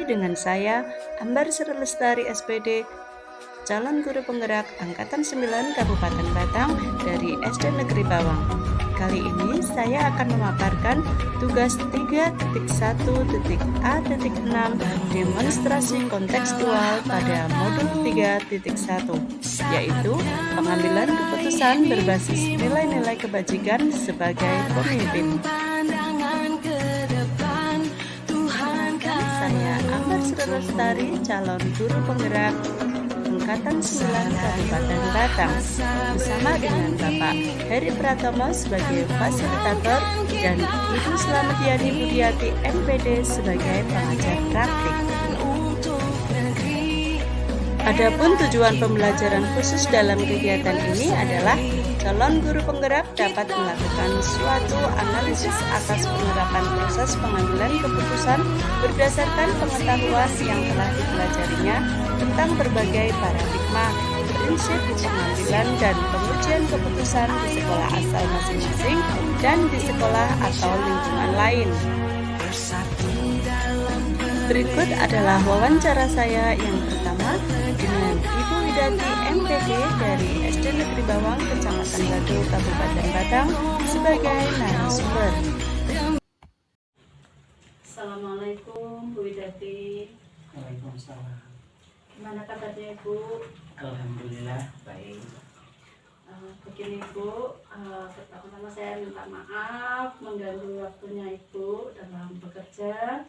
Kembali dengan saya, Ambar Sri Lestari SPD, calon guru penggerak Angkatan 9 Kabupaten Batang dari SD Negeri Bawang. Kali ini saya akan memaparkan tugas 3.1.A.6 demonstrasi kontekstual pada modul 3.1, yaitu pengambilan keputusan berbasis nilai-nilai kebajikan sebagai pemimpin. Saya Ambar Sri Lestari, calon guru penggerak Angkatan 9 Kabupaten Batang, bersama dengan Bapak Heri Pratomo sebagai fasilitator dan Ibu Slametiani Budiati MPD sebagai pengajar praktik. Adapun tujuan pembelajaran khusus dalam kegiatan ini adalah calon guru penggerak dapat melakukan suatu analisis atas penerapan proses pengambilan keputusan berdasarkan pengetahuan yang telah dipelajarinya tentang berbagai paradigma, prinsip pengambilan dan pengujian keputusan di sekolah asal masing-masing dan di sekolah atau lingkungan lain. Berikut adalah wawancara saya yang pertama dengan Ibu Widati MPD dari SD Negeri Bawang, Kecamatan Batu, Kabupaten Batang sebagai narasumber. Assalamualaikum Bu Widati. Waalaikumsalam. Gimana kabarnya Ibu? Alhamdulillah baik. Begini Bu, pertama-tama saya minta maaf mengganggu waktunya Ibu dalam bekerja.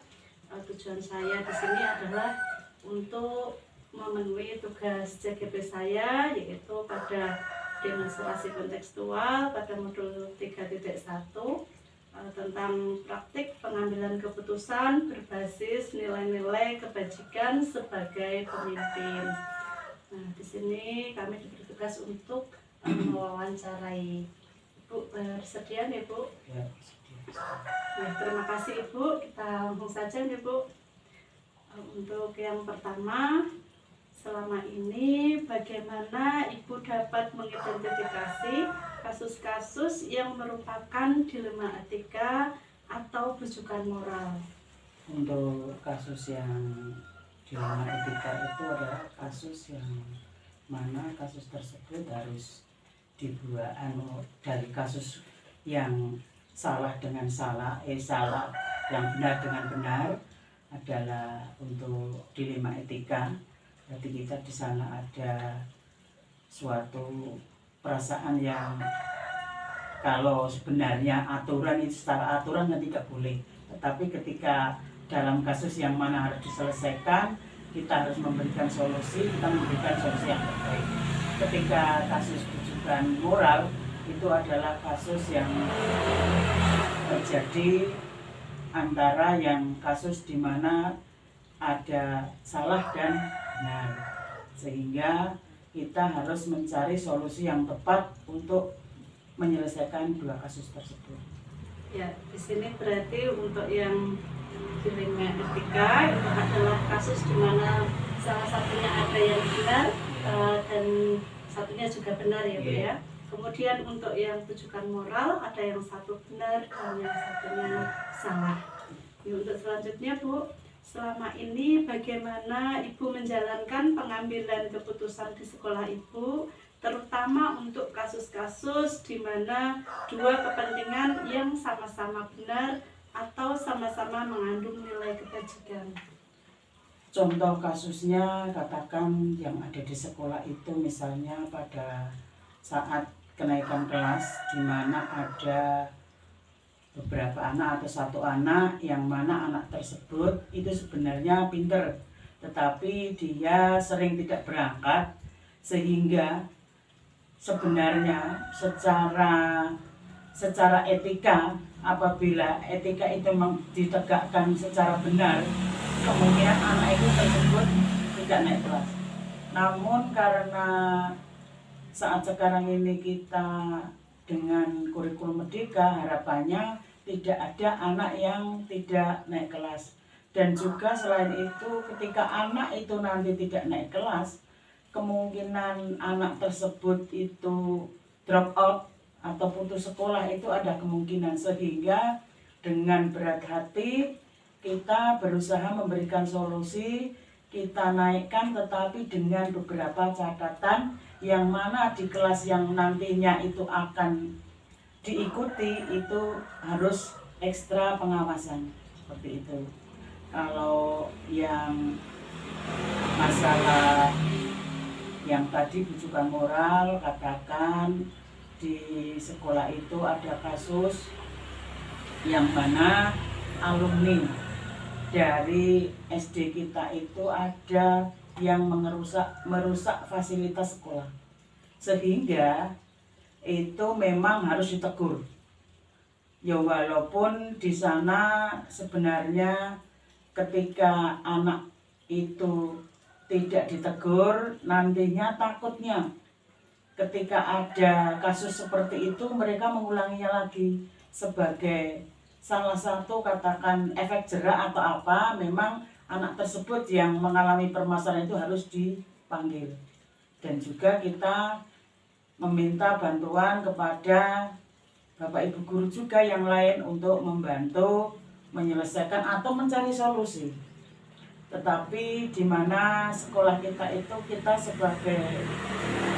Tujuan saya di sini adalah untuk memenuhi tugas CGP saya, yaitu pada demonstrasi kontekstual pada modul 3.1 tentang praktik pengambilan keputusan berbasis nilai-nilai kebajikan sebagai pemimpin. Nah, di sini kami diberi tugas untuk mewawancarai. Ibu bersedia nih Bu? Ya, Nah, terima kasih Ibu. Kita langsung saja nih Bu. Untuk yang pertama, selama ini bagaimana Ibu dapat mengidentifikasi kasus-kasus yang merupakan dilema etika atau bujukan moral? untuk kasus yang dilema etika itu adalah kasus yang mana kasus tersebut harus dibuat dari kasus yang salah dengan salah, salah yang benar dengan benar adalah untuk dilema etika. Jadi kita di sana ada suatu perasaan yang kalau sebenarnya aturan itu secara aturan tidak boleh, tetapi ketika dalam kasus yang mana harus diselesaikan, kita harus memberikan solusi, kita memberikan solusi yang terbaik. Ketika kasus bujukan moral itu adalah kasus yang terjadi antara yang kasus di mana ada salah dan benar, sehingga kita harus mencari solusi yang tepat untuk menyelesaikan dua kasus tersebut. Ya, di sini berarti untuk yang dilema etika itu adalah kasus di mana salah satunya ada yang benar dan satunya juga benar ya Bu ya. Kemudian untuk yang tujukan moral ada yang satu benar dan yang satunya salah. Untuk selanjutnya Bu, selama ini bagaimana Ibu menjalankan pengambilan keputusan di sekolah Ibu, terutama untuk kasus-kasus di mana dua kepentingan yang sama-sama benar atau sama-sama mengandung nilai kebajikan? Contoh kasusnya katakan yang ada di sekolah itu misalnya pada saat kenaikan kelas di mana ada beberapa anak atau satu anak yang mana anak tersebut itu sebenarnya pinter, tetapi dia sering tidak berangkat, sehingga sebenarnya secara etika, apabila etika itu ditegakkan secara benar, kemungkinan anak itu tersebut tidak naik kelas. Namun karena saat sekarang ini kita dengan kurikulum merdeka, harapannya tidak ada anak yang tidak naik kelas. Dan juga selain itu, ketika anak itu nanti tidak naik kelas, kemungkinan anak tersebut itu drop out atau putus sekolah itu ada kemungkinan, sehingga dengan berat hati kita berusaha memberikan solusi, kita naikkan, tetapi dengan beberapa catatan yang mana di kelas yang nantinya itu akan diikuti itu harus ekstra pengawasan seperti itu. Kalau yang masalah yang tadi bujukan moral, katakan di sekolah itu ada kasus yang mana alumni dari SD kita itu ada yang merusak fasilitas sekolah, sehingga itu memang harus ditegur. Ya walaupun di sana sebenarnya ketika anak itu tidak ditegur, nantinya takutnya ketika ada kasus seperti itu mereka mengulanginya lagi sebagai salah satu katakan efek jerak atau apa. Memang anak tersebut yang mengalami permasalahan itu harus dipanggil. Dan juga kita meminta bantuan kepada Bapak Ibu guru juga yang lain untuk membantu menyelesaikan atau mencari solusi. Tetapi di mana sekolah kita itu kita sebagai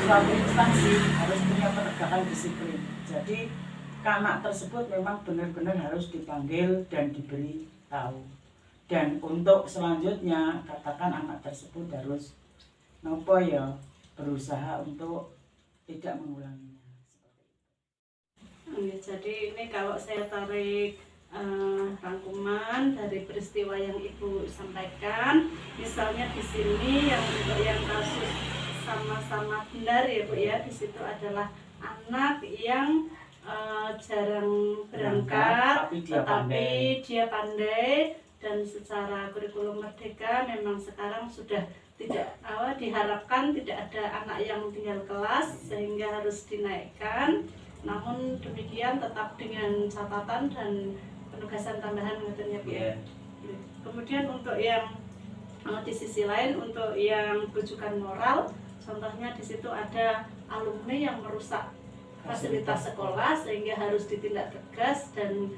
suatu instansi harus punya penegakan disiplin. Jadi anak tersebut memang benar-benar harus dipanggil dan diberi tahu. Dan untuk selanjutnya katakan anak tersebut harus berusaha untuk tidak mengulanginya. Jadi ini kalau saya tarik rangkuman dari peristiwa yang Ibu sampaikan, misalnya di sini yang untuk yang kasus sama-sama benar ya Bu ya, di situ adalah anak yang jarang berangkat, tetapi dia pandai dan secara kurikulum merdeka memang sekarang sudah tidak diharapkan tidak ada anak yang tinggal kelas sehingga harus dinaikkan. Namun demikian tetap dengan catatan dan penugasan tambahan katanya Bu ya. Kemudian untuk yang di sisi lain untuk yang rujukan moral, contohnya di situ ada alumni yang merusak fasilitas sekolah sehingga harus ditindak tegas dan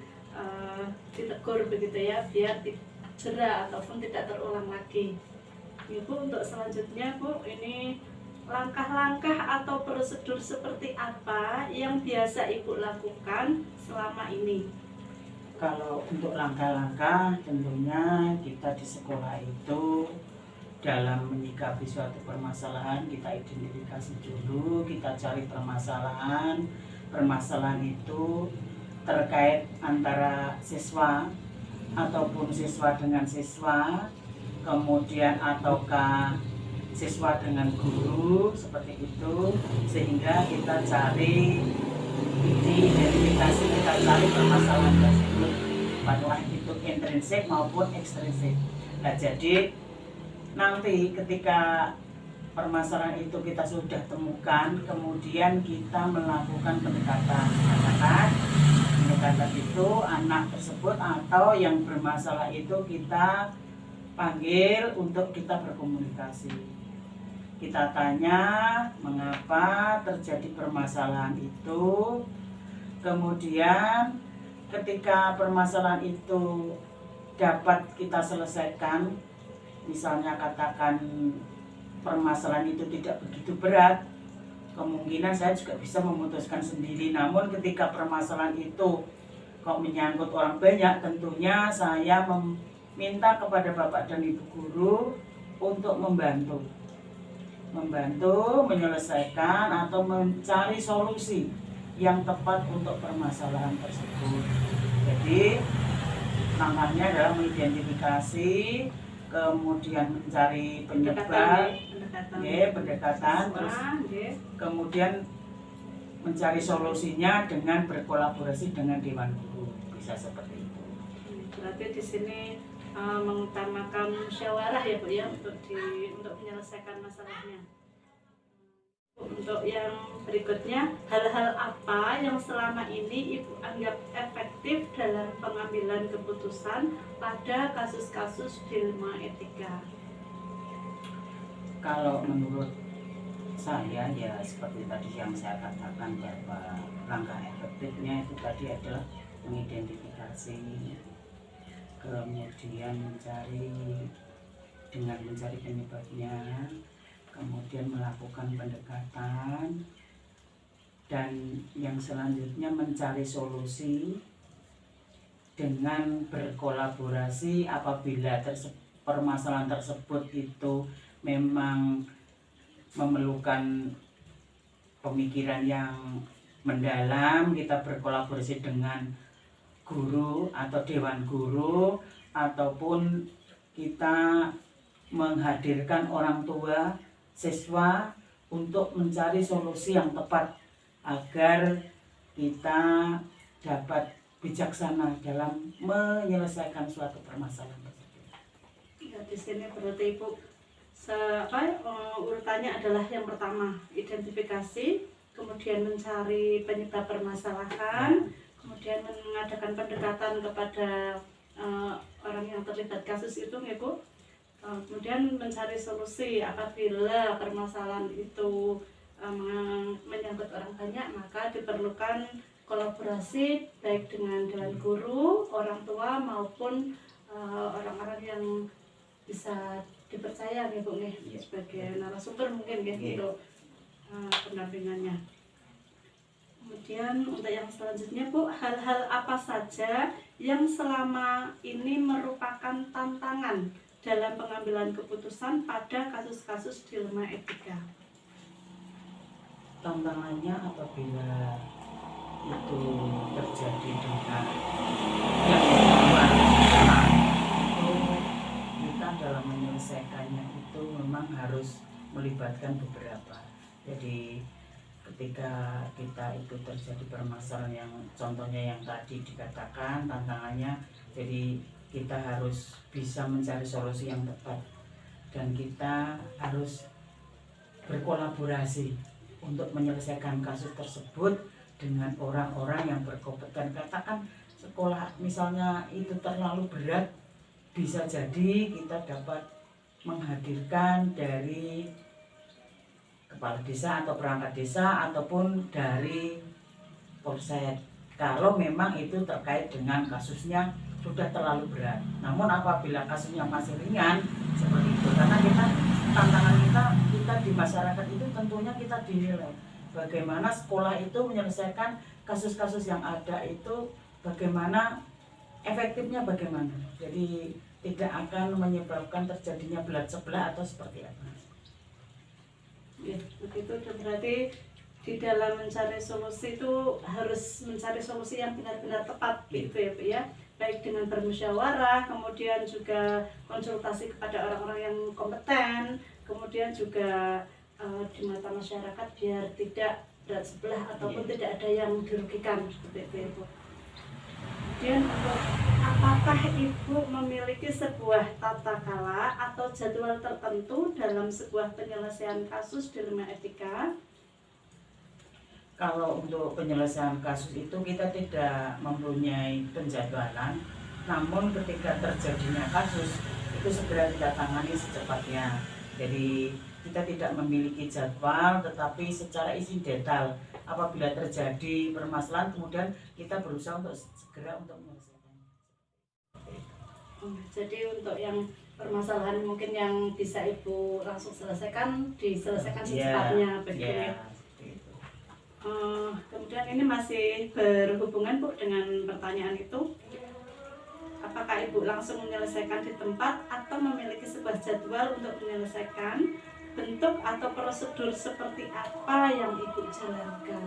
ditegur begitu ya, biar jerak ataupun tidak terulang lagi. Ibu untuk selanjutnya Bu, ini langkah-langkah atau prosedur seperti apa yang biasa Ibu lakukan selama ini? Kalau untuk langkah-langkah tentunya kita di sekolah itu dalam menyikapi suatu permasalahan kita identifikasi dulu, kita cari permasalahan. Permasalahan itu terkait antara siswa ataupun siswa dengan siswa, kemudian ataukah siswa dengan guru, seperti itu, sehingga kita cari identifikasi, kita cari permasalahan tersebut, baik itu intrinsik maupun ekstrinsik. Nah, jadi nanti ketika permasalahan itu kita sudah temukan, kemudian kita melakukan pendekatan. Pendekatan itu anak tersebut atau yang bermasalah itu kita panggil untuk kita berkomunikasi. Kita tanya mengapa terjadi permasalahan itu, kemudian ketika permasalahan itu dapat kita selesaikan, misalnya katakan permasalahan itu tidak begitu berat, kemungkinan saya juga bisa memutuskan sendiri. Namun ketika permasalahan itu kok menyangkut orang banyak, tentunya saya meminta kepada Bapak dan Ibu guru untuk membantu menyelesaikan atau mencari solusi yang tepat untuk permasalahan tersebut. Jadi langkahnya adalah mengidentifikasi, kemudian mencari penyebab, pendekatan, terus kemudian mencari solusinya dengan berkolaborasi dengan Dewan Guru, bisa seperti itu. Berarti di sini mengutamakan musyawarah ya Bu ya untuk menyelesaikan masalahnya. Untuk yang berikutnya, hal-hal apa yang selama ini Ibu anggap efektif dalam pengambilan keputusan pada kasus-kasus dilema etika? Kalau menurut saya ya seperti tadi yang saya katakan, bahwa langkah efektifnya itu tadi adalah mengidentifikasi kemudian dengan mencari penyebabnya, kemudian melakukan pendekatan, dan yang selanjutnya mencari solusi dengan berkolaborasi apabila permasalahan tersebut itu memang memerlukan pemikiran yang mendalam. Kita berkolaborasi dengan guru atau dewan guru, ataupun kita menghadirkan orang tua siswa untuk mencari solusi yang tepat agar kita dapat bijaksana dalam menyelesaikan suatu permasalahan tersebut. Ya, di sini berarti Ibu urutannya adalah yang pertama identifikasi, kemudian mencari penyebab permasalahan, kemudian mengadakan pendekatan kepada orang yang terlibat kasus itu, Ibu. Kemudian mencari solusi apabila permasalahan itu menyangkut orang banyak, maka diperlukan kolaborasi baik dengan dewan guru, orang tua maupun orang-orang yang bisa dipercaya nih Bu nih, sebagai narasumber mungkin ya untuk pendampingannya. Kemudian untuk yang selanjutnya Bu, hal-hal apa saja yang selama ini merupakan tantangan dalam pengambilan keputusan pada kasus-kasus dilema etika? Tantangannya apabila itu terjadi dengan yang pertama, itu kita dalam menyelesaikannya itu memang harus melibatkan beberapa. Jadi ketika kita itu terjadi permasalahan yang contohnya yang tadi dikatakan tantangannya, jadi kita harus bisa mencari solusi yang tepat dan kita harus berkolaborasi untuk menyelesaikan kasus tersebut dengan orang-orang yang berkompeten. Katakan sekolah misalnya itu terlalu berat, bisa jadi kita dapat menghadirkan dari kepala desa atau perangkat desa ataupun dari polsek kalau memang itu terkait dengan kasusnya sudah terlalu berat. Namun apabila kasusnya masih ringan seperti itu, karena tantangan kita di masyarakat itu tentunya kita dinilai bagaimana sekolah itu menyelesaikan kasus-kasus yang ada itu, bagaimana efektifnya bagaimana. Jadi tidak akan menyebabkan terjadinya belat sebelah atau seperti apa. Ya, begitu. Berarti di dalam mencari solusi itu harus mencari solusi yang benar-benar tepat gitu ya Bu ya. Baik dengan bermusyawarah, kemudian juga konsultasi kepada orang-orang yang kompeten, kemudian juga di mata masyarakat biar tidak berat sebelah ataupun tidak ada yang dirugikan seperti itu Ibu. Kemudian apakah Ibu memiliki sebuah tata cara atau jadwal tertentu dalam sebuah penyelesaian kasus dilema etika? Kalau untuk penyelesaian kasus itu kita tidak mempunyai penjadwalan, namun ketika terjadinya kasus itu segera kita tangani secepatnya. Jadi kita tidak memiliki jadwal, tetapi secara insidental apabila terjadi permasalahan kemudian kita berusaha untuk segera untuk menyelesaikannya. Jadi untuk yang permasalahan mungkin yang bisa Ibu langsung selesaikan, diselesaikan secepatnya begitu ya. Kemudian ini masih berhubungan Bu dengan pertanyaan itu. Apakah Ibu langsung menyelesaikan di tempat atau memiliki sebuah jadwal untuk menyelesaikan? Bentuk atau prosedur seperti apa yang Ibu jalankan?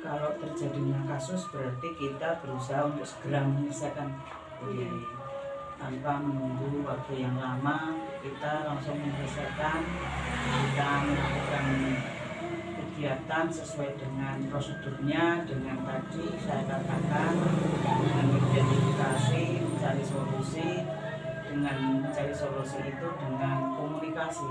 Kalau terjadinya kasus berarti kita berusaha untuk segera menyelesaikan. Jadi tanpa menunggu waktu yang lama, kita langsung menyelesaikan. Kita melakukan kegiatan sesuai dengan prosedurnya, dengan tadi saya katakan, dengan identifikasi, mencari solusi. Dengan mencari solusi itu dengan komunikasi.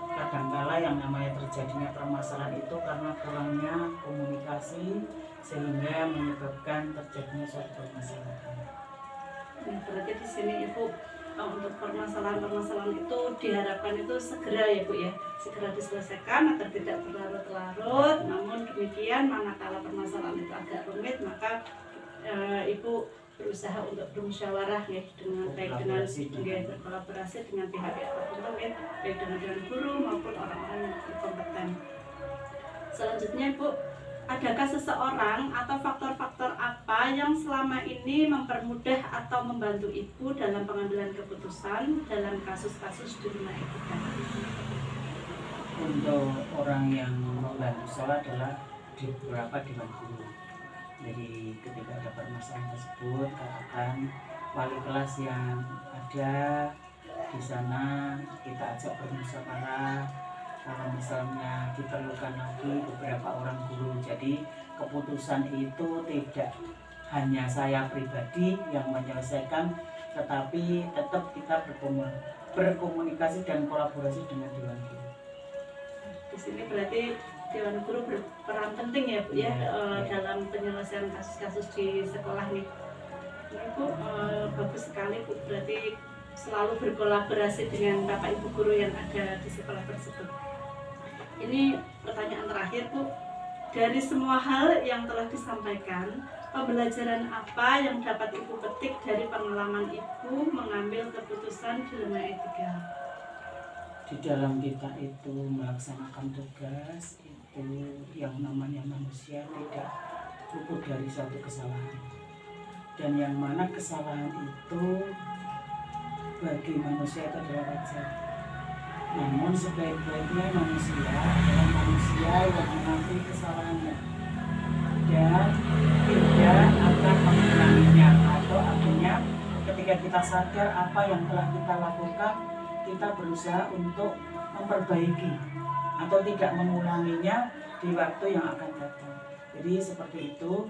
Kadangkala yang namanya terjadinya permasalahan itu karena kurangnya komunikasi sehingga menyebabkan terjadinya suatu permasalahan. Berarti di sini Ibu untuk permasalahan-permasalahan itu diharapkan itu segera ya Bu ya, segera diselesaikan agar tidak berlarut-larut. Namun demikian manakala permasalahan itu agak rumit maka Ibu berusaha untuk bermusyawarah ya, dengan baik dengan berkolaborasi dengan pihak-pihak tertentu ya, baik dengan guru maupun orang-orang yang kompeten. Selanjutnya Ibu, adakah seseorang atau faktor-faktor apa yang selama ini mempermudah atau membantu Ibu dalam pengambilan keputusan dalam kasus-kasus di rumah etika? Untuk orang yang membantu saya adalah di beberapa dewan guru. Jadi ketika ada permasalahan tersebut, katakan wali kelas yang ada di sana kita ajak bermusyawarah. Kalau misalnya diperlukan lagi beberapa orang guru, jadi keputusan itu tidak hanya saya pribadi yang menyelesaikan, tetapi tetap kita berkomunikasi dan kolaborasi dengan dewan guru. Di sini berarti dewan guru berperan penting ya Bu ya, dalam penyelesaian kasus-kasus di sekolah nih. Ini Bu, bagus sekali Bu, berarti selalu berkolaborasi dengan Bapak Ibu guru yang ada di sekolah tersebut. Ini pertanyaan terakhir Bu, dari semua hal yang telah disampaikan, pembelajaran apa yang dapat Ibu petik dari pengalaman Ibu mengambil keputusan di rumah etika? Di dalam kita itu melaksanakan tugas itu yang namanya manusia tidak luput dari suatu kesalahan, dan yang mana kesalahan itu bagi manusia itu adalah wajar. Namun sebaik-baiknya manusia adalah manusia yang mengakui kesalahannya dan tidak akan mengulanginya, atau artinya ketika kita sadar apa yang telah kita lakukan, kita berusaha untuk memperbaiki atau tidak mengulanginya di waktu yang akan datang. Jadi seperti itu,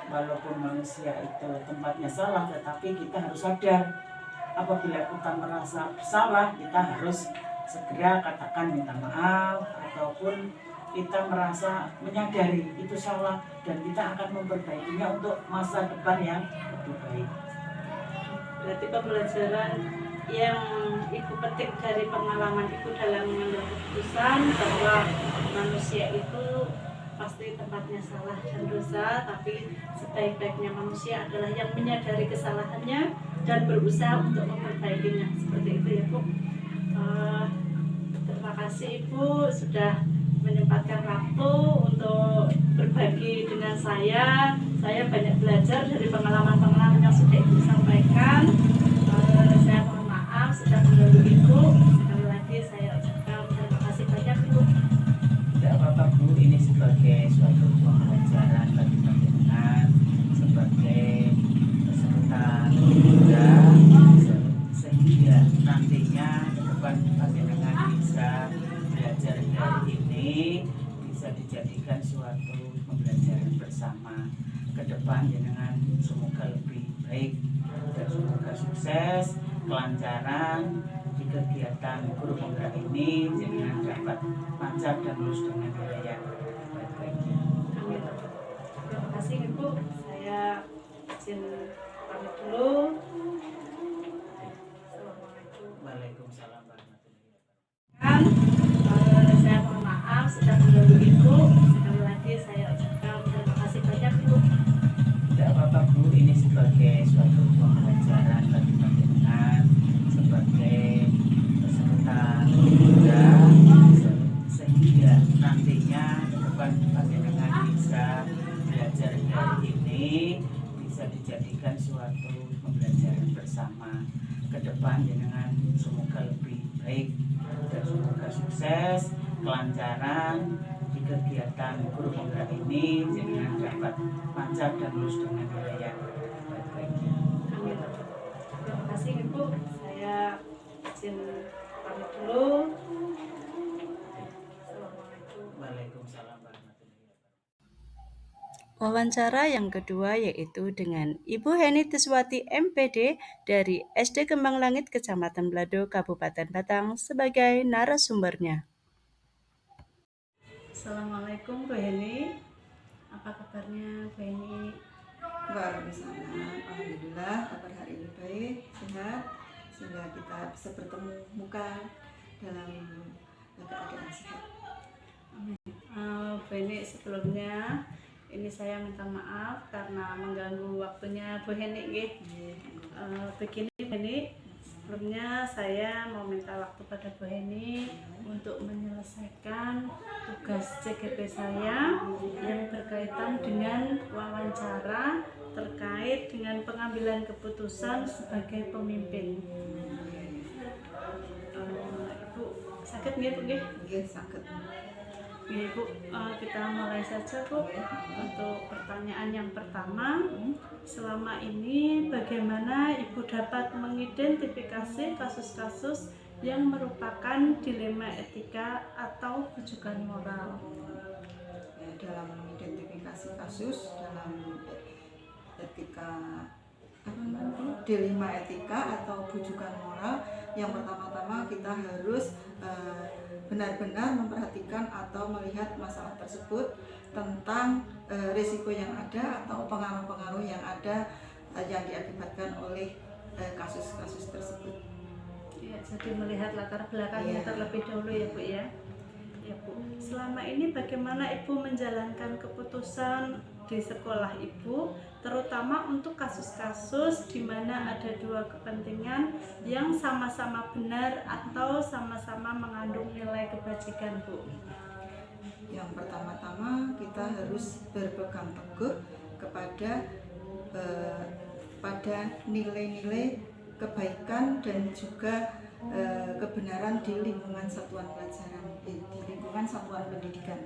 walaupun manusia itu tempatnya salah, tetapi kita harus sadar apabila kita merasa salah, kita harus segera katakan minta maaf, ataupun kita merasa menyadari itu salah dan kita akan memperbaikinya untuk masa depan yang lebih baik. Berarti pembelajaran yang Ibu petik dari pengalaman Ibu dalam mengambil keputusan bahwa manusia itu pasti tempatnya salah dan dosa, tapi sebaik-baiknya manusia adalah yang menyadari kesalahannya dan berusaha untuk memperbaikinya. Seperti itu ya Bu. Terima kasih Ibu sudah menyempatkan waktu untuk berbagi dengan saya. Saya banyak belajar dari pengalaman-pengalaman yang sudah Ibu sampaikan. Saya mohon maaf sudah mengganggu Ibu. Sekali lagi saya ucapkan terima kasih banyak Bu. Tidak apa-apa Bu, ini sebagai suatu pembelajaran bagi panjenengan sebagai peserta juga, sehingga nantinya ke depan panjenengan bisa belajar dari ini, bisa dijadikan suatu pembelajaran bersama ke depan. Jenengan semoga lebih baik dan semoga sukses, kelancaran di kegiatan guru penggerak ini, jenengan dapat lancar dan lulus dengan nilai yang baik-baiknya. Amin. Terima kasih Ibu. Saya izin pamit dulu. Assalamualaikum. Waalaikumsalam warahmatullahi wabarakatuh. Saya mohon maaf sudah mengganggu Ibu. Sekali lagi saya ucapkan terima kasih banyak Bu. Tidak apa-apa Bu, ini sebagai suatu pembelajaran bagi panjenengan sebagai peserta juga, sehingga nantinya ke depan panjenengan bisa belajar dari ini, bisa dijadikan suatu pembelajaran bersama ke depan. Jenengan semoga lebih baik dan semoga sukses, kelancaran di kegiatan guru penggerak ini, jenengan dapat lancar dan lulus dengan nilai yang baik-baiknya. Amin. Terima kasih Ibu. Saya izin pamit dulu. Assalamualaikum. Waalaikumsalam warahmatullahi wabarakatuh. Wawancara yang kedua yaitu dengan Ibu Heni Tiswati MPD dari SD Kembang Langit Kecamatan Blado Kabupaten Batang sebagai narasumbernya. Assalamualaikum Bu Heni. Apa kabarnya Bu Heni? Waalaikumsalam. Alhamdulillah kabar hari ini baik, sehat, sehingga kita bisa bertemu muka dalam keadaan sehat. Bu Heni, sebelumnya Ini saya minta maaf karena mengganggu waktunya Bu Heni nggih. Begini Bu Heni, sebelumnya saya mau minta waktu pada Bu Heni untuk menyelesaikan tugas CGP saya yang berkaitan dengan wawancara terkait dengan pengambilan keputusan sebagai pemimpin. Ibu sakit nggih Bu nggih? Nggih, saged. Nggih Bu, kita mulai saja Bu. Untuk pertanyaan yang pertama, selama ini bagaimana Ibu dapat mengidentifikasi kasus-kasus yang merupakan dilema etika atau bujukan moral? Ya, dalam mengidentifikasi kasus dalam etika dilema etika atau bujukan moral, yang pertama-tama kita harus benar-benar memperhatikan atau melihat masalah tersebut tentang risiko yang ada atau pengaruh-pengaruh yang ada yang diakibatkan oleh kasus-kasus tersebut. Ya, jadi melihat latar belakangnya terlebih dahulu ya Bu ya. Ya Bu, selama ini bagaimana Ibu menjalankan keputusan di sekolah Ibu, terutama untuk kasus-kasus di mana ada dua kepentingan yang sama-sama benar atau sama-sama mengandung nilai kebajikan Bu? Yang pertama-tama kita harus berpegang teguh kepada pada nilai-nilai kebaikan dan juga kebenaran di lingkungan satuan pelajaran, di lingkungan satuan pendidikan.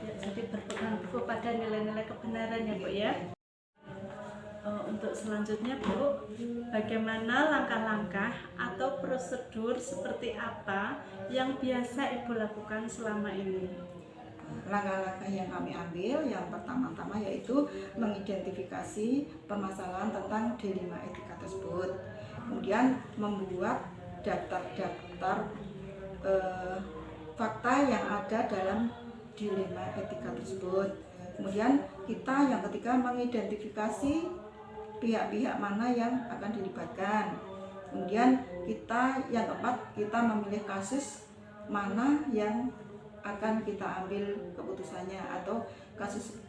Ya, jadi berpegang teguh pada nilai-nilai kebenaran ya Bu ya. Untuk selanjutnya Bu, bagaimana langkah-langkah atau prosedur seperti apa yang biasa Ibu lakukan selama ini? Langkah-langkah yang kami ambil yang pertama-tama yaitu mengidentifikasi permasalahan tentang dilema etika tersebut, kemudian membuat daftar-daftar fakta yang ada dalam dilema etika tersebut. Kemudian kita yang ketiga mengidentifikasi pihak-pihak mana yang akan dilibatkan. Kemudian kita yang keempat, kita memilih kasus mana yang akan kita ambil keputusannya atau kasus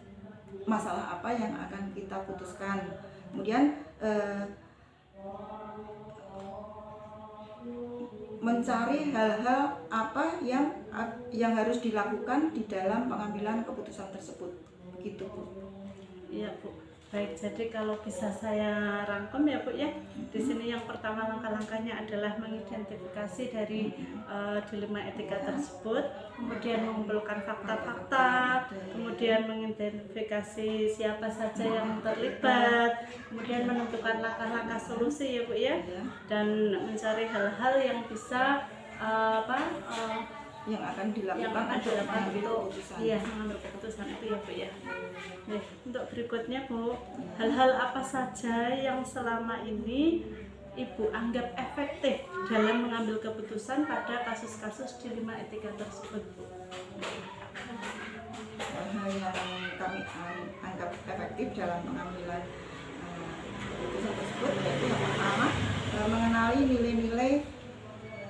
masalah apa yang akan kita putuskan. Kemudian mencari hal-hal apa yang harus dilakukan di dalam pengambilan keputusan tersebut. Begitu Bu. Iya Bu. Baik, jadi kalau bisa saya rangkum ya Bu ya. Di sini yang pertama langkah-langkahnya adalah mengidentifikasi dari dilema etika tersebut, kemudian mengumpulkan fakta-fakta, kemudian mengidentifikasi siapa saja yang terlibat, kemudian menentukan langkah-langkah solusi ya Bu ya, dan mencari hal-hal yang bisa yang akan dilakukan untuk keputusan. Iya, mengambil keputusan itu ya Bu ya. Nah, untuk berikutnya Bu, hal-hal apa saja yang selama ini Ibu anggap efektif dalam mengambil keputusan pada kasus-kasus dilema etika tersebut Bu? Hal yang kami anggap efektif dalam pengambilan keputusan tersebut yaitu yang pertama, mengenali nilai-nilai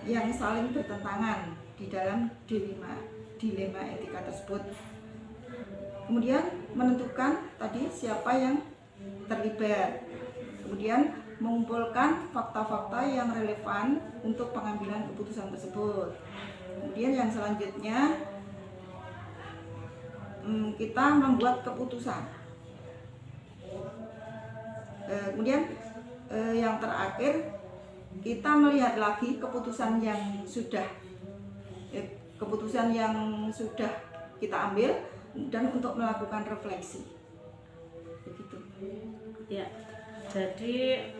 yang saling bertentangan di dalam dilema etika tersebut. Kemudian menentukan tadi siapa yang terlibat. Kemudian mengumpulkan fakta-fakta yang relevan untuk pengambilan keputusan tersebut. Kemudian yang selanjutnya kita membuat keputusan. Kemudian yang terakhir kita melihat lagi keputusan yang sudah kita ambil dan untuk melakukan refleksi. Begitu. Ya, jadi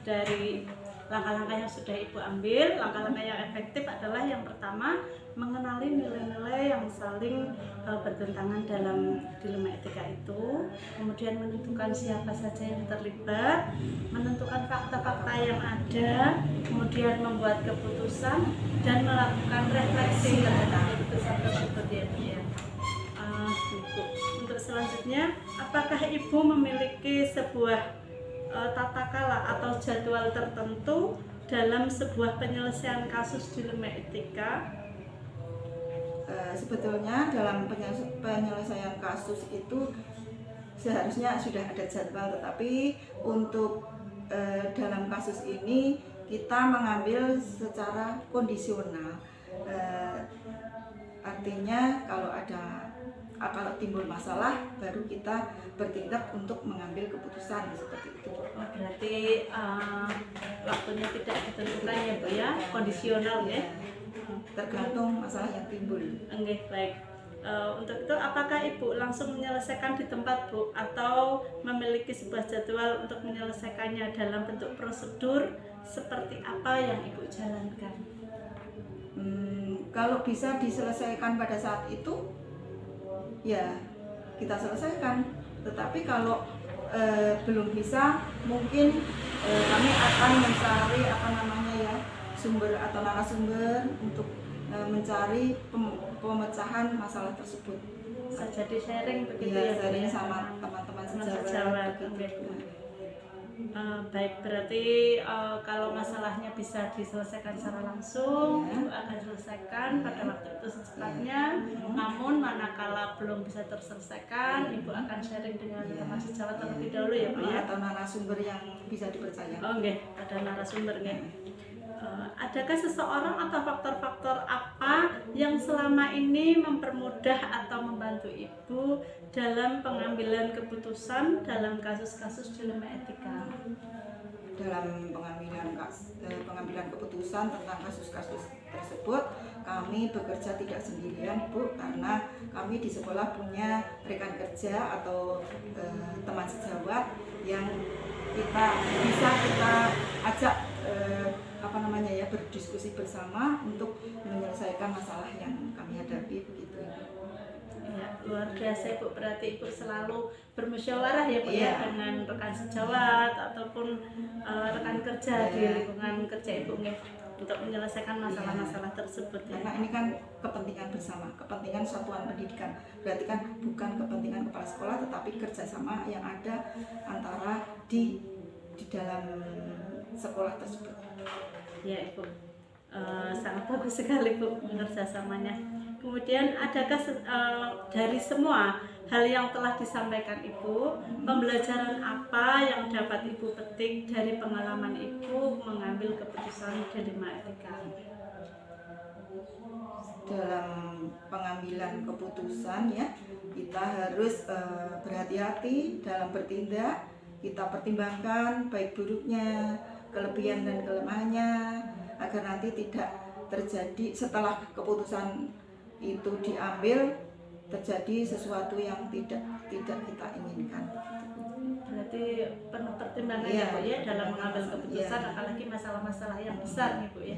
dari langkah-langkah yang sudah Ibu ambil, langkah-langkah yang efektif adalah yang pertama, mengenali nilai-nilai yang saling bertentangan dalam dilema etika itu, kemudian menentukan siapa saja yang terlibat, menentukan fakta-fakta yang ada, kemudian membuat keputusan dan melakukan refleksi terhadap keputusan tersebut ya Bu ya. Untuk selanjutnya, apakah Ibu memiliki sebuah tata kala atau jadwal tertentu dalam sebuah penyelesaian kasus dilema etika? sebetulnya dalam penyelesaian kasus itu seharusnya sudah ada jadwal, tetapi untuk dalam kasus ini kita mengambil secara kondisional. Artinya kalau timbul masalah baru kita bertindak untuk mengambil keputusan seperti itu. Berarti waktunya tidak ditentukan ya Bu ya, kondisional ya. Tergantung masalah yang timbul. Oke, baik. Untuk itu apakah Ibu langsung menyelesaikan di tempat Bu atau memiliki sebuah jadwal untuk menyelesaikannya dalam bentuk prosedur seperti apa yang Ibu jalankan? Kalau bisa diselesaikan pada saat itu ya kita selesaikan, tetapi kalau belum bisa mungkin kami akan mencari sumber atau narasumber untuk mencari pemecahan masalah tersebut. Bisa jadi sharing begitu ya, ya, sharing ya? sama teman-teman sejawat. sejawat. Baik, berarti kalau masalahnya bisa diselesaikan secara langsung, Ya. Ibu akan selesaikan pada waktu itu secepatnya. Namun manakala belum bisa terselesaikan, Ibu akan sharing dengan teman sejawat terlebih dahulu ya Bu ya. Atau narasumber yang bisa dipercaya. Oke, ada narasumber nggih. Adakah seseorang atau faktor-faktor apa yang selama ini mempermudah atau membantu Ibu dalam pengambilan keputusan dalam kasus-kasus dilema etika? Dalam pengambilan keputusan tentang kasus-kasus tersebut, kami bekerja tidak sendirian Bu, karena kami di sekolah punya rekan kerja atau teman sejawat yang bisa kita ajak berdiskusi bersama untuk menyelesaikan masalah yang kami hadapi begitu. Ya, luar biasa Ibu, berarti Ibu selalu bermusyawarah ya Bu ya, Iya. dengan rekan sejawat ataupun rekan kerja di lingkungan kerja Ibu nih, untuk menyelesaikan masalah-masalah tersebut ya. Karena ini kan kepentingan bersama, kepentingan satuan pendidikan. Berarti kan bukan kepentingan kepala sekolah, tetapi kerjasama yang ada antara di dalam sekolah tersebut. Ya Ibu, sangat bagus sekali Bu kerjasamanya. Kemudian adakah dari semua hal yang telah disampaikan Ibu, pembelajaran apa yang dapat Ibu petik dari pengalaman Ibu mengambil keputusan dilema etika? Dalam pengambilan keputusan ya, kita harus berhati-hati dalam bertindak. Kita pertimbangkan baik buruknya, kelebihan dan kelemahannya, agar nanti tidak terjadi setelah keputusan itu diambil terjadi sesuatu yang tidak kita inginkan. Berarti penuh pertimbangan ya Bu ya dalam mengambil keputusan, apalagi masalah-masalah yang besar nih Bu ya.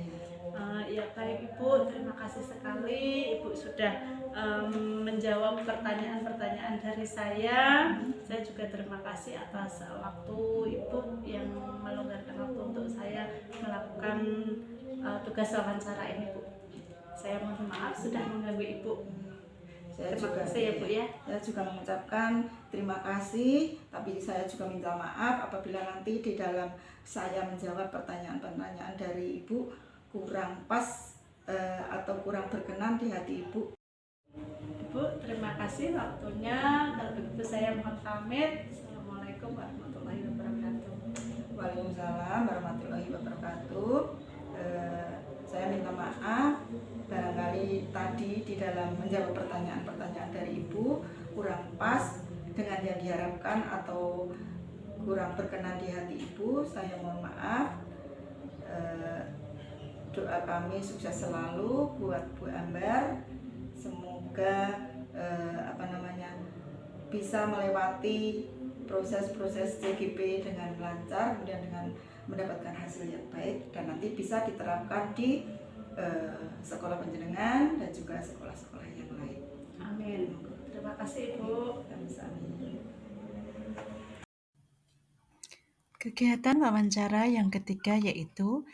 Ya baik Ibu, terima kasih sekali Ibu sudah menjawab pertanyaan-pertanyaan dari saya. Saya juga terima kasih atas waktu Ibu yang meluangkan waktu untuk saya melakukan tugas wawancara ini Bu. Saya mohon maaf sudah mengganggu Ibu. Terima kasih ya Bu ya. Saya juga mengucapkan terima kasih, tapi saya juga minta maaf apabila nanti di dalam saya menjawab pertanyaan-pertanyaan dari Ibu kurang pas atau kurang berkenan di hati Ibu. Ibu, terima kasih waktunya. Kalau begitu saya mohon pamit. Assalamualaikum warahmatullahi wabarakatuh. Waalaikumsalam warahmatullahi wabarakatuh. Saya minta maaf barangkali tadi di dalam menjawab pertanyaan-pertanyaan dari Ibu kurang pas dengan yang diharapkan atau kurang berkenan di hati Ibu. Saya mohon maaf. Doa kami sukses selalu buat Bu Ambar. Semoga bisa melewati proses-proses CGP dengan lancar, kemudian dengan mendapatkan hasil yang baik, dan nanti bisa diterapkan di sekolah panjenengan dan juga sekolah-sekolah yang lain. Amin. Terima kasih Ibu. Kegiatan wawancara yang ketiga yaitu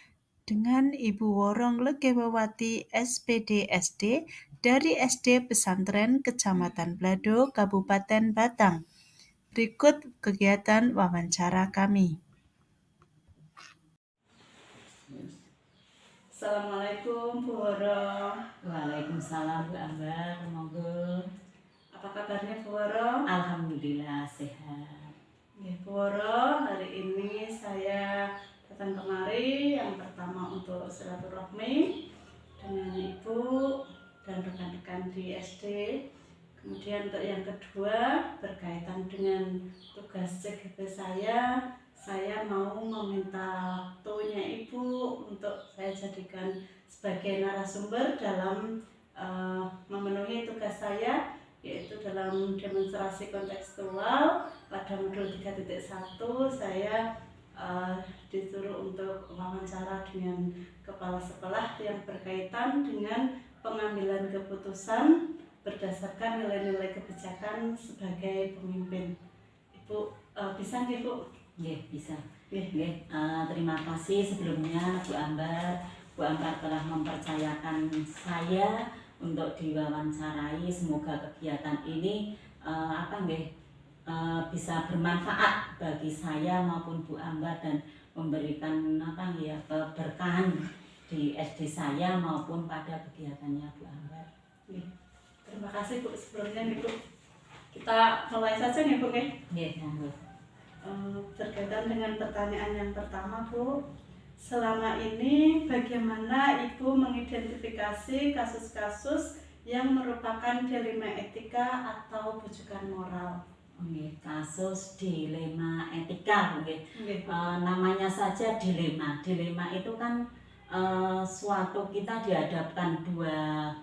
dengan Ibu Worong Legewawati SPD SD dari SD Pesantren Kecamatan Blado, Kabupaten Batang. Berikut kegiatan wawancara kami. Assalamualaikum Bu Woro. Waalaikumsalam Bu Ambar, monggo. Apa kabarnya Bu Woro? Alhamdulillah sehat. Ya, Bu Woro, hari ini saya datang kemari yang pertama untuk silaturahmi dengan Ibu dan rekan-rekan di SD. Kemudian untuk yang kedua berkaitan dengan tugas CGP saya mau meminta waktunya Ibu untuk saya jadikan sebagai narasumber dalam memenuhi tugas saya, yaitu dalam demonstrasi kontekstual pada modul 3.1 saya disuruh untuk wawancara dengan kepala sekolah yang berkaitan dengan pengambilan keputusan berdasarkan nilai-nilai kebijakan sebagai pemimpin. Ibu bisa nih Bu? Nggih, bisa. Nggih. Terima kasih sebelumnya Bu Ambar. Bu Ambar telah mempercayakan saya untuk diwawancarai. Semoga kegiatan ini bisa bermanfaat bagi saya maupun Bu Ambar dan memberikan keberkahan di SD saya maupun pada kegiatannya Bu Ambar. Terima kasih Bu. Sebelumnya nih Bu, kita mulai saja nih Bu nih. Nggih, monggo. Berkaitan dengan pertanyaan yang pertama Bu, selama ini bagaimana Ibu mengidentifikasi kasus-kasus yang merupakan dilema etika atau bujukan moral? Kasus dilema etika, Nggih, Bu. namanya saja dilema. Dilema itu kan suatu kita dihadapkan dua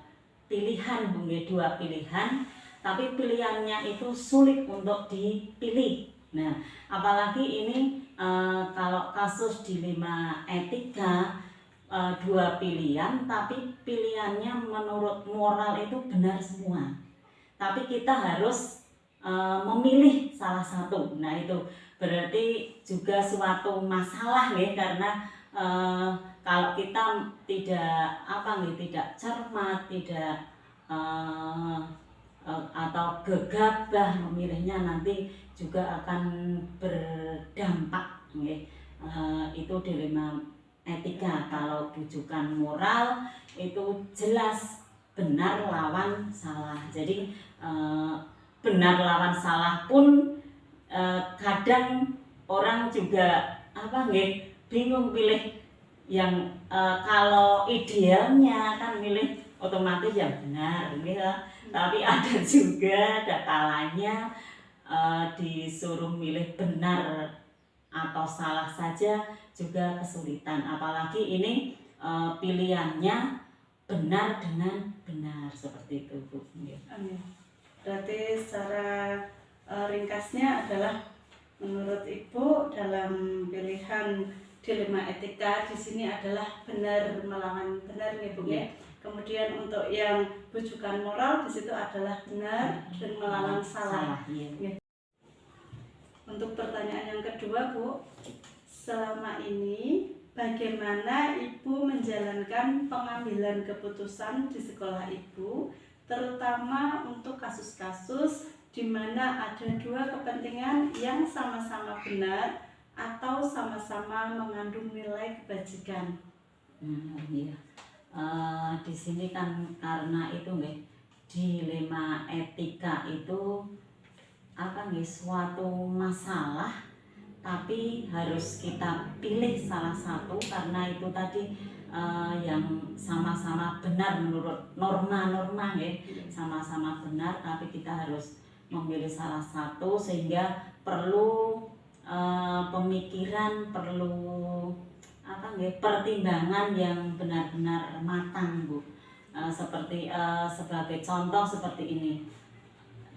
pilihan, dua pilihan, tapi pilihannya itu sulit untuk dipilih. Nah, apalagi ini kalau kasus dilema etika, dua pilihan, tapi pilihannya menurut moral itu benar semua. Tapi kita harus memilih salah satu. Nah, itu berarti juga suatu masalah ya, karena kalau kita tidak cermat, tidak atau gegabah memilihnya, nanti juga akan berdampak ya. Itu dilema etika. Kalau bujukan moral itu jelas benar lawan salah. Jadi benar lawan salah pun kadang orang juga bingung pilih yang kalau idealnya kan milih otomatis yang benar ya. Tapi ada juga kalanya disuruh milih benar atau salah saja juga kesulitan, apalagi ini pilihannya benar dengan benar, seperti itu Bu. Berarti secara ringkasnya adalah menurut Ibu dalam pilihan dilema etika di sini adalah benar melawan benar nih Bu ya. Kemudian untuk yang bujukan moral di situ adalah benar dan melawan salah. Iya. Untuk pertanyaan yang kedua Bu, selama ini bagaimana Ibu menjalankan pengambilan keputusan di sekolah Ibu, terutama untuk kasus-kasus di mana ada dua kepentingan yang sama-sama benar atau sama-sama mengandung nilai kebajikan? Iya. Di sini kan karena itu dilema etika itu suatu masalah, tapi harus kita pilih salah satu karena itu tadi yang sama-sama benar menurut norma-norma sama-sama benar, tapi kita harus memilih salah satu, sehingga perlu pemikiran, perlu pertimbangan yang benar-benar matang Bu. Seperti sebagai contoh seperti ini,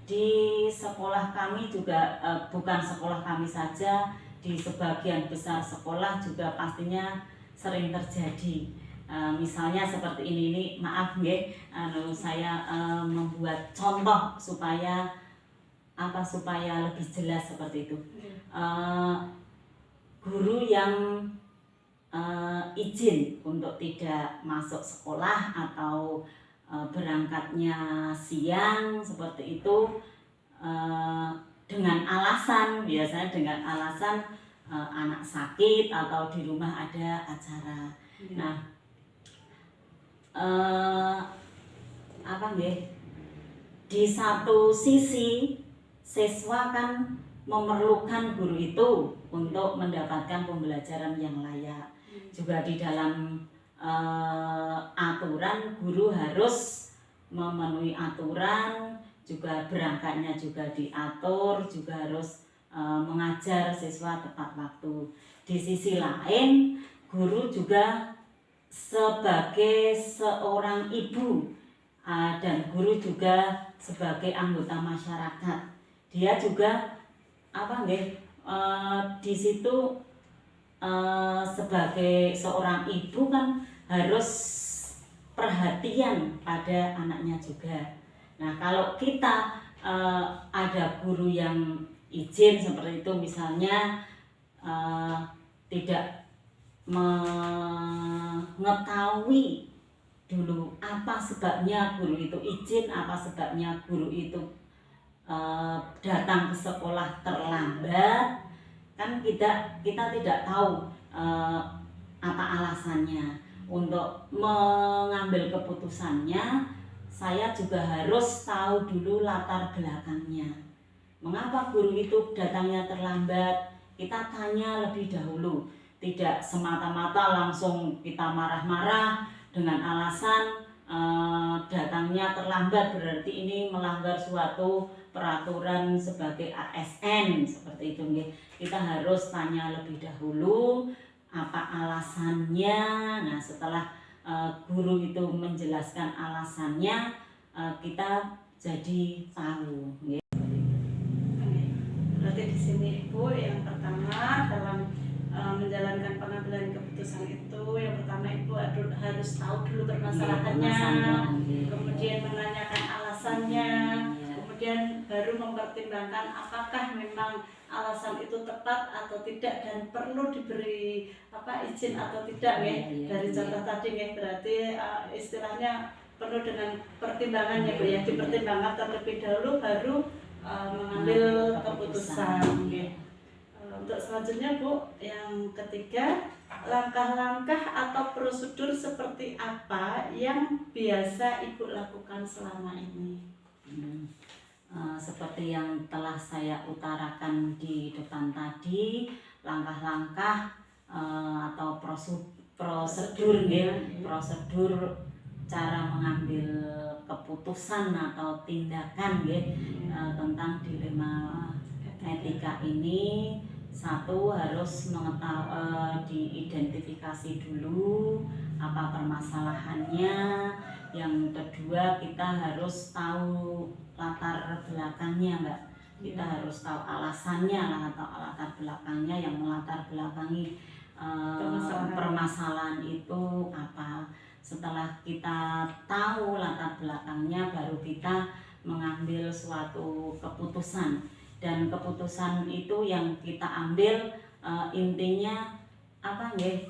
di sekolah kami juga bukan sekolah kami saja, di sebagian besar sekolah juga pastinya sering terjadi. Misalnya seperti ini maaf saya membuat contoh supaya lebih jelas seperti itu. Guru yang izin untuk tidak masuk sekolah atau berangkatnya siang seperti itu, biasanya dengan alasan anak sakit atau di rumah ada acara. Nah, apa nggih, di satu sisi siswa kan memerlukan guru itu untuk mendapatkan pembelajaran yang layak. Juga di dalam aturan guru harus memenuhi aturan, juga berangkatnya juga diatur, juga harus mengajar siswa tepat waktu. Di sisi lain, guru juga sebagai seorang ibu dan guru juga sebagai anggota masyarakat. Dia juga apa nggih, di situ sebagai seorang ibu kan harus perhatian pada anaknya juga. Nah, kalau kita ada guru yang izin seperti itu, misalnya tidak mengetahui dulu apa sebabnya guru itu izin, apa sebabnya guru itu datang ke sekolah terlambat, kan kita tidak tahu apa alasannya. Untuk mengambil keputusannya, saya juga harus tahu dulu latar belakangnya. Mengapa guru itu datangnya terlambat? Kita tanya lebih dahulu, tidak semata-mata langsung kita marah-marah dengan alasan datangnya terlambat berarti ini melanggar suatu peraturan sebagai ASN seperti itu nggih. Kita harus tanya lebih dahulu apa alasannya. Nah, setelah guru itu menjelaskan alasannya, kita jadi tahu nggih. Berarti di sini Ibu yang pertama dalam menjalankan pengambilan keputusan itu, yang pertama Ibu harus tahu dulu permasalahannya, kemudian menanyakan alasannya, kemudian baru mempertimbangkan apakah memang alasan itu tepat atau tidak dan perlu diberi izin atau tidak ya. Dari contoh tadi ya, berarti istilahnya perlu dengan pertimbangannya Bu ya, dipertimbangkan terlebih dahulu baru mengambil keputusan ya. Untuk selanjutnya Bu, yang ketiga, langkah-langkah atau prosedur seperti apa yang biasa Ibu lakukan selama ini? Seperti yang telah saya utarakan di depan tadi, langkah-langkah atau prosedur cara mengambil keputusan atau tindakan tentang dilema etika ini. Satu, harus diidentifikasi dulu apa permasalahannya. Yang kedua, kita harus tahu latar belakangnya Mbak. Kita harus tahu alasannya atau latar belakangnya yang melatar belakangi permasalahan itu apa. Setelah kita tahu latar belakangnya, baru kita mengambil suatu keputusan. Dan keputusan itu yang kita ambil intinya apa nggih?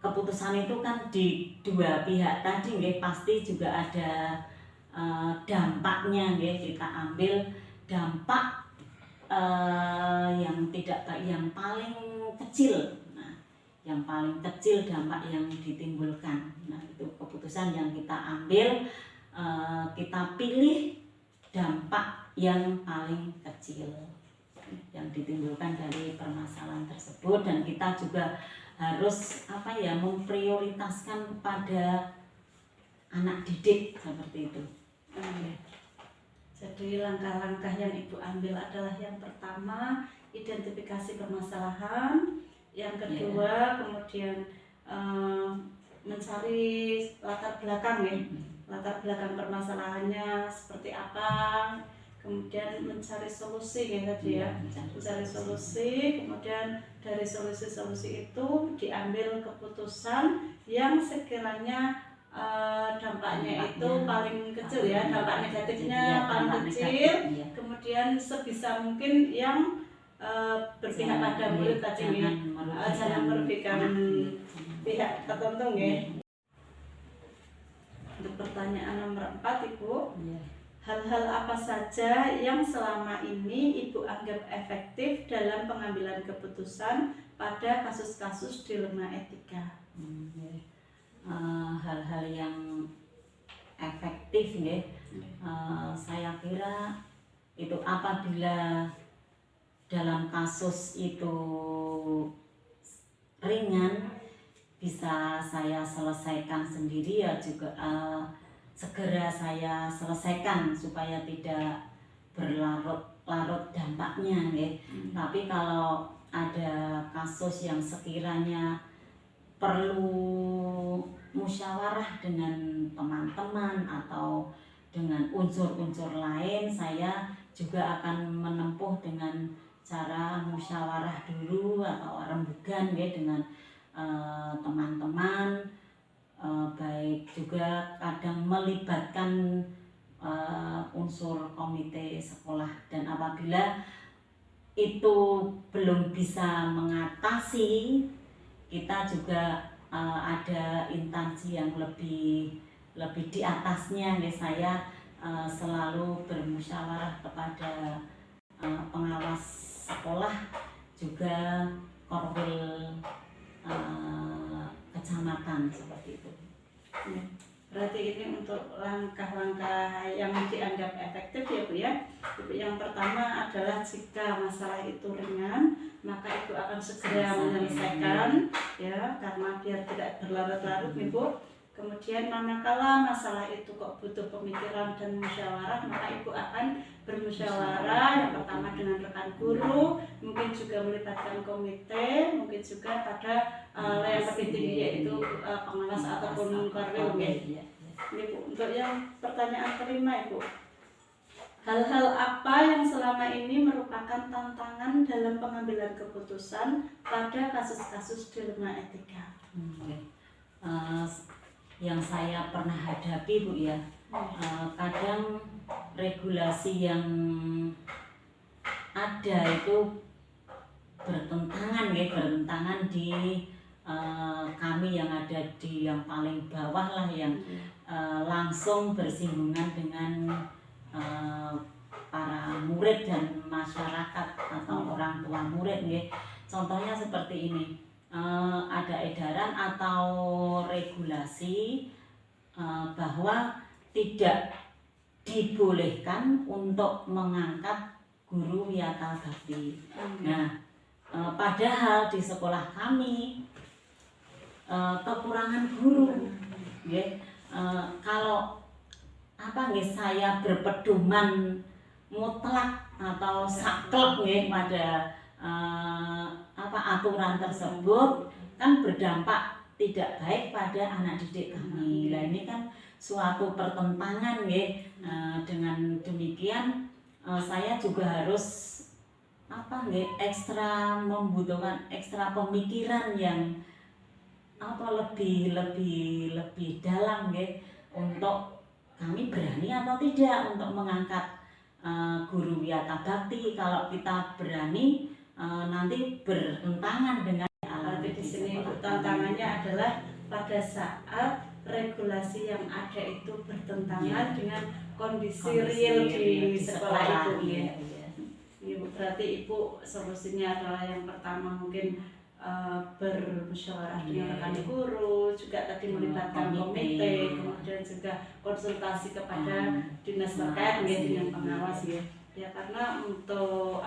Keputusan itu kan di dua pihak tadi nggih, pasti juga ada dampaknya nggih. Kita ambil dampak yang paling kecil. Nah, yang paling kecil dampak yang ditimbulkan. Nah, itu keputusan yang kita ambil, kita pilih dampak yang paling kecil yang ditimbulkan dari permasalahan tersebut, dan kita juga harus memprioritaskan pada anak didik seperti itu. Jadi langkah-langkah yang Ibu ambil adalah yang pertama identifikasi permasalahan, yang kedua kemudian mencari latar belakang ya, latar belakang permasalahannya seperti apa, kemudian mencari solusi ya tadi ya, mencari solusi, kemudian dari solusi-solusi itu diambil keputusan yang sekiranya dampaknya itu paling kecil ya, dampak negatifnya paling kecil, kemudian sebisa mungkin yang berpihak pada murid tadi ya, jangan merugikan pihak tertentu ya. Untuk pertanyaan nomor 4 Ibu, hal-hal apa saja yang selama ini Ibu anggap efektif dalam pengambilan keputusan pada kasus-kasus dilema etika? Hal-hal yang efektif nggih. Saya kira itu apabila dalam kasus itu ringan bisa saya selesaikan sendiri ya juga segera saya selesaikan supaya tidak berlarut-larut dampaknya nggih. Tapi kalau ada kasus yang sekiranya perlu musyawarah dengan teman-teman atau dengan unsur-unsur lain, saya juga akan menempuh dengan cara musyawarah dulu atau rembugan ya dengan teman-teman, baik juga kadang melibatkan unsur komite sekolah. Dan apabila itu belum bisa mengatasi, kita juga ada instansi yang lebih di atasnya ya. Saya selalu bermusyawarah kepada pengawas sekolah, juga korwil kecamatan seperti itu. Berarti ini untuk langkah-langkah yang dianggap efektif ya Bu ya. Yang pertama adalah jika masalah itu ringan, maka itu akan segera menyelesaikan ya, karena biar tidak berlarut-larut nih Bu. Kemudian manakala masalah itu kok butuh pemikiran dan musyawarah, maka ibu akan bermusyawarah yang pertama dengan rekan guru, mungkin juga melibatkan komite, mungkin juga pada yang lebih tinggi yaitu pengawas ataupun korwil. Ini Bu, untuk yang pertanyaan kelima Ibu, hal-hal apa yang selama ini merupakan tantangan dalam pengambilan keputusan pada kasus-kasus dilema etika? Yang saya pernah hadapi Bu ya, kadang regulasi yang ada itu bertentangan di kami yang ada di yang paling bawah lah, yang langsung bersinggungan dengan para murid dan masyarakat atau orang tua murid nggih. Contohnya seperti ini, ada edaran atau regulasi bahwa tidak dibolehkan untuk mengangkat guru wiyata bakti. Nah, padahal di sekolah kami kekurangan guru, kalau saya berpedoman mutlak atau saklek pada aturan tersebut, kan berdampak tidak baik pada anak didik kami. Nah, ini kan suatu pertentangan dengan demikian saya juga harus ekstra membutuhkan ekstra pemikiran yang lebih dalam untuk kami berani atau tidak untuk mengangkat guru wiyata bakti. Kalau kita berani nanti bertentangan dengan Berarti di sini tantangannya adalah pada saat regulasi yang ada itu bertentangan dengan kondisi real di sekolah itu ya. Ibu, berarti Ibu solusinya adalah yang pertama mungkin bermusyawarah dengan rekan guru, juga tadi melibatkan komite, kemudian juga konsultasi kepada dinas terkait dengan pengawas ya. Ya, karena untuk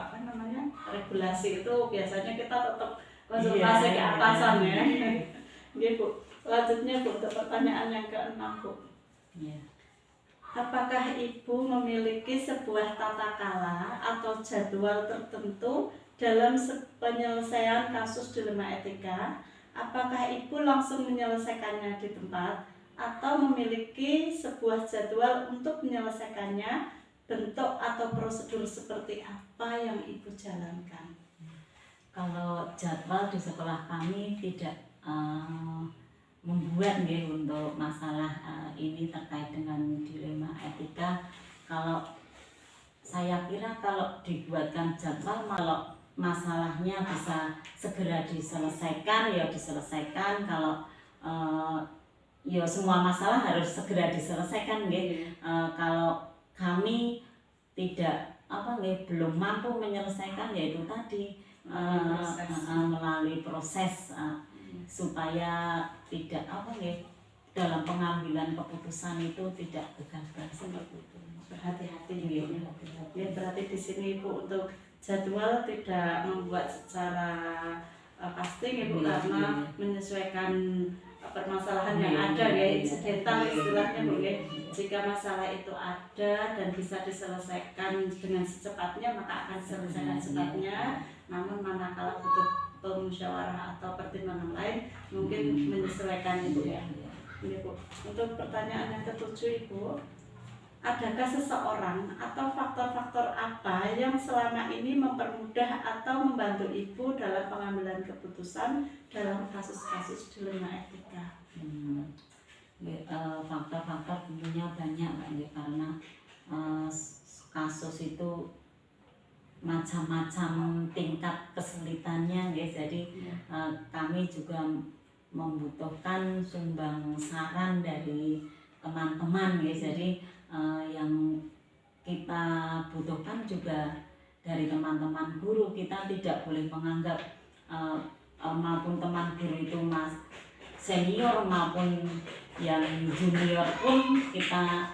regulasi itu biasanya kita tetap konsultasi ke atasan ya. Bu, selanjutnya Bu, untuk pertanyaan yang ke-6 Bu. Apakah Ibu memiliki sebuah tata cara atau jadwal tertentu dalam penyelesaian kasus dilema etika? Apakah Ibu langsung menyelesaikannya di tempat atau memiliki sebuah jadwal untuk menyelesaikannya? Bentuk atau prosedur seperti apa yang Ibu jalankan? Kalau jadwal di sekolah kami tidak membuat untuk masalah ini terkait dengan dilema etika. Kalau saya kira kalau dibuatkan jadwal, kalau masalahnya bisa segera diselesaikan ya diselesaikan. Kalau ya semua masalah harus segera diselesaikan kalau kami tidak belum mampu menyelesaikan, yaitu tadi melalui proses supaya tidak dalam pengambilan keputusan itu tidak gegabah seperti itu. Berhati-hati Iya, Ibu. hati-hati. Ya, berarti di sini Ibu untuk jadwal tidak membuat secara pasti Ibu, Iya, karena iya. menyesuaikan permasalahan yang Iya, ada iya, ya, iya. incidental istilahnya Bu ya. Iya. Jika masalah itu ada dan bisa diselesaikan dengan secepatnya, maka akan diselesaikan secepatnya. Namun manakala butuh pemusyawarah atau pertimbangan lain, mungkin menyesuaikan Ibu ya. Ini Bu, untuk pertanyaan yang ketujuh Ibu, adakah seseorang atau faktor-faktor apa yang selama ini mempermudah atau membantu Ibu dalam pengambilan keputusan dalam kasus-kasus dilema etika? Faktor-faktor tentunya banyak Mbak, ya, karena kasus itu macam-macam tingkat kesulitannya ya. Jadi kami juga membutuhkan sumbang saran dari teman-teman ya. Jadi yang kita butuhkan juga dari teman-teman guru. Kita tidak boleh menganggap maupun teman guru itu senior maupun yang junior pun kita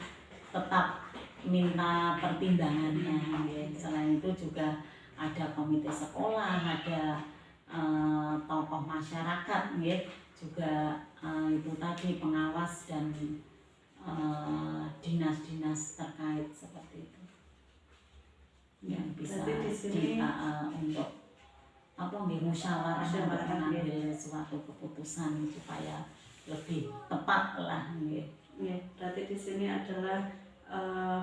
tetap minta pertimbangannya ya. Selain itu juga ada komite sekolah, ada tokoh masyarakat ya, juga itu tadi pengawas dan dinas-dinas terkait seperti itu yang bisa Berarti di sini untuk musyawarah untuk Musyawarah, mengambil suatu keputusan supaya lebih tepat lah ya. Ya, berarti di sini adalah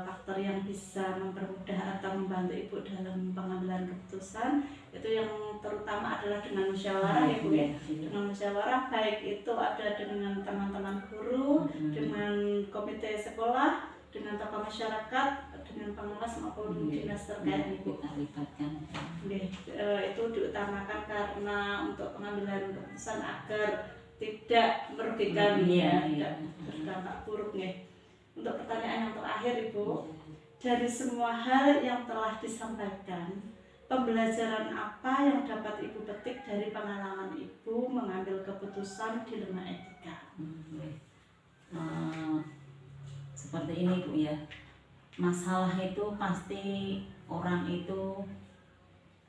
faktor yang bisa mempermudah atau membantu Ibu dalam pengambilan keputusan, itu yang terutama adalah dengan musyawarah Ibu ya. Dengan musyawarah, baik itu ada dengan teman-teman guru, dengan komite sekolah, dengan tokoh masyarakat, dengan pengawas maupun dinas terkait Ibu. Kita libatkan. Itu diutamakan karena untuk pengambilan keputusan agar tidak merugikan tidak berdampak buruk nih. Untuk pertanyaan yang terakhir Ibu, dari semua hal yang telah disampaikan, pembelajaran apa yang dapat Ibu petik dari pengalaman Ibu mengambil keputusan dilema etika? Seperti ini Bu ya, masalah itu pasti orang itu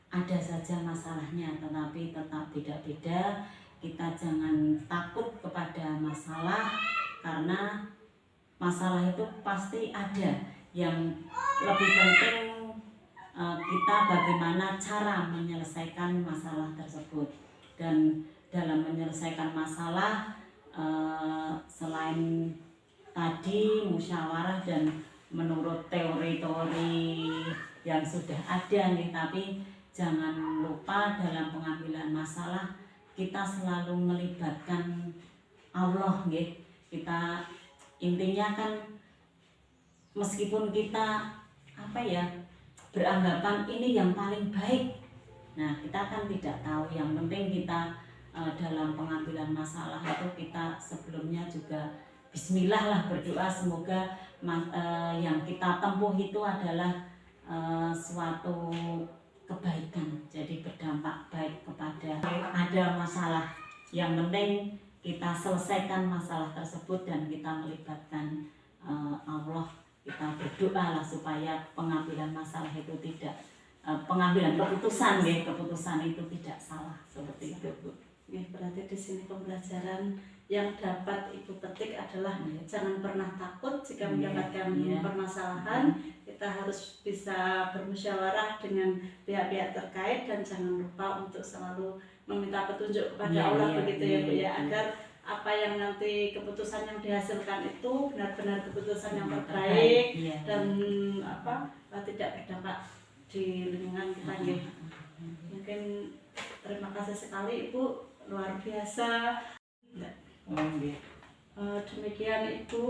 ada saja masalahnya, tetapi tetap beda-beda. Kita jangan takut kepada masalah, karena masalah itu pasti ada. Yang lebih penting kita bagaimana cara menyelesaikan masalah tersebut. Dan dalam menyelesaikan masalah, selain tadi musyawarah dan menurut teori-teori yang sudah ada nih, tapi jangan lupa dalam pengambilan masalah kita selalu melibatkan Allah nggih. Kita intinya kan meskipun kita beranggapan ini yang paling baik, nah kita kan tidak tahu. Yang penting kita dalam pengambilan masalah itu kita sebelumnya juga bismillah lah, berdoa semoga yang kita tempuh itu adalah suatu kebaikan, jadi berdampak baik kepada ada masalah. Yang penting kita selesaikan masalah tersebut dan kita melibatkan Allah. Kita berdoa lah supaya pengambilan masalah itu tidak pengambilan keputusan itu tidak salah seperti itu Bu. Ya, berarti di sini pembelajaran yang dapat Ibu petik adalah jangan pernah takut jika mendapatkan permasalahan. Kita harus bisa bermusyawarah dengan pihak-pihak terkait dan jangan lupa untuk selalu meminta petunjuk kepada Allah begitu ya Bu ya, agar apa yang nanti keputusan yang dihasilkan itu benar-benar keputusan yang terbaik dan tidak berdampak di lingkungan kita ya. Mungkin terima kasih sekali Ibu, luar biasa. Demikian Ibu,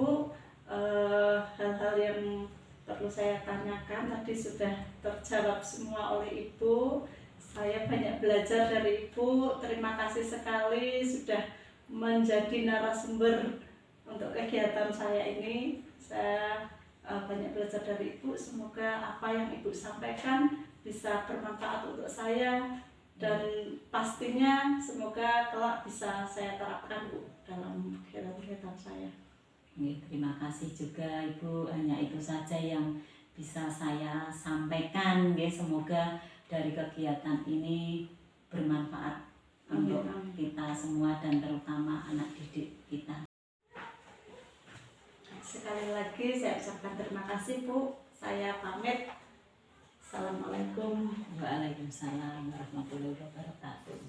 hal-hal yang perlu saya tanyakan tadi sudah terjawab semua oleh Ibu. Saya banyak belajar dari Ibu. Terima kasih sekali sudah menjadi narasumber untuk kegiatan saya ini. Saya banyak belajar dari Ibu. Semoga apa yang Ibu sampaikan bisa bermanfaat untuk saya dan pastinya semoga kelak bisa saya terapkan Bu dalam kegiatan saya. Terima kasih juga Ibu, hanya itu saja yang bisa saya sampaikan. Semoga dari kegiatan ini bermanfaat untuk kita semua dan terutama anak didik kita. Sekali lagi saya ucapkan terima kasih Bu, saya pamit. Assalamualaikum. Waalaikumsalam warahmatullahi wabarakatuh.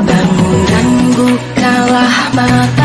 Namun dan bukalah mata